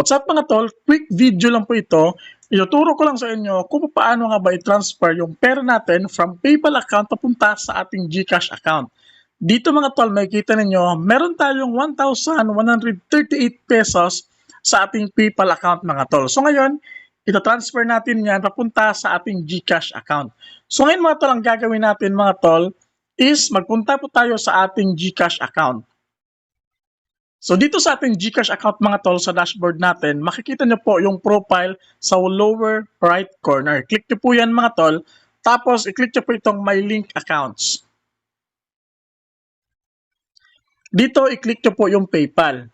What's up mga tol? Quick video lang po ito. Ituturo ko lang sa inyo kung paano nga ba i-transfer yung pera natin from PayPal account papunta sa ating GCash account. Dito mga tol, makikita ninyo, meron tayong 1,138 pesos sa ating PayPal account mga tol. So ngayon, ita-transfer natin yan papunta sa ating GCash account. So ngayon mga tol, ang gagawin natin mga tol is magpunta po tayo sa ating GCash account. So dito sa ating GCash account mga tol sa dashboard natin, makikita nyo po yung profile sa lower right corner. Click nyo po yan mga tol, tapos i-click nyo po itong My Link Accounts. Dito i-click nyo po yung PayPal.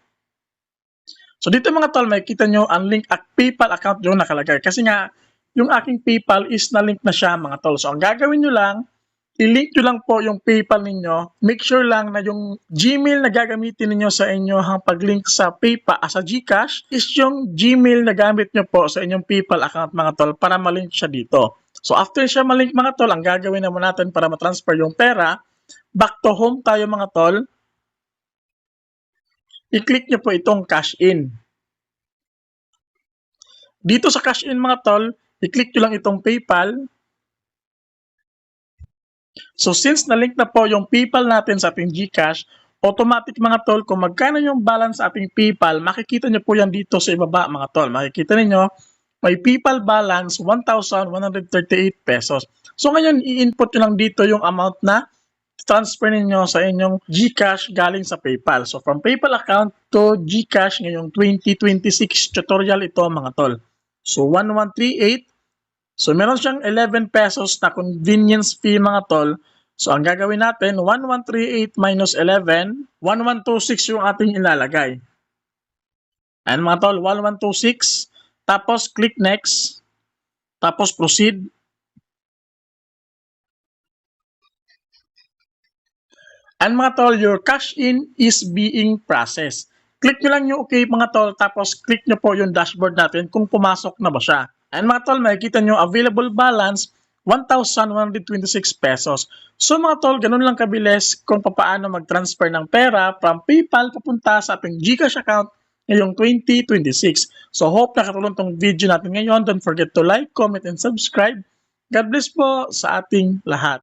So dito mga tol, makikita nyo ang link at PayPal account yung nakalagay. Kasi nga, yung aking PayPal is na-link na siya mga tol. So ang gagawin nyo lang, i-link nyo lang po yung PayPal ninyo. Make sure lang na yung Gmail na gagamitin ninyo sa inyong pag-link sa PayPal sa GCash is yung Gmail na gamit nyo po sa inyong PayPal account mga tol para malink siya dito. So after siya malink mga tol, ang gagawin naman natin para matransfer yung pera, back to home tayo mga tol. I-click nyo po itong cash in. Dito sa cash in mga tol, i-click nyo lang itong PayPal. So since na-link na po yung PayPal natin sa ating GCash, automatic mga tol, kung magkano yung balance sa ating PayPal, makikita nyo po yan dito sa ibaba mga tol. Makikita niyo may PayPal balance 1,138 pesos. So ngayon, i-input nyo lang dito yung amount na transfer ninyo sa inyong GCash galing sa PayPal. So from PayPal account to GCash ngayong 2026 tutorial ito mga tol. So 1,138. So, meron siyang 11 pesos na convenience fee mga tol. So, ang gagawin natin, 1,138 minus 11, 1,126 yung ating ilalagay. And mga tol, 1,126. Tapos, click next. Tapos, proceed. And mga tol, your cash in is being processed. Click nyo lang yung okay mga tol. Tapos, click nyo po yung dashboard natin kung pumasok na ba siya. And mga tol, makikita nyo available balance 1,126 pesos. So mga tol, ganun lang kabilis kung paano mag-transfer ng pera from PayPal papunta sa ating GCash account ngayong 2026. So hope nakatulong tong video natin ngayon. Don't forget to like, comment, and subscribe. God bless po sa ating lahat.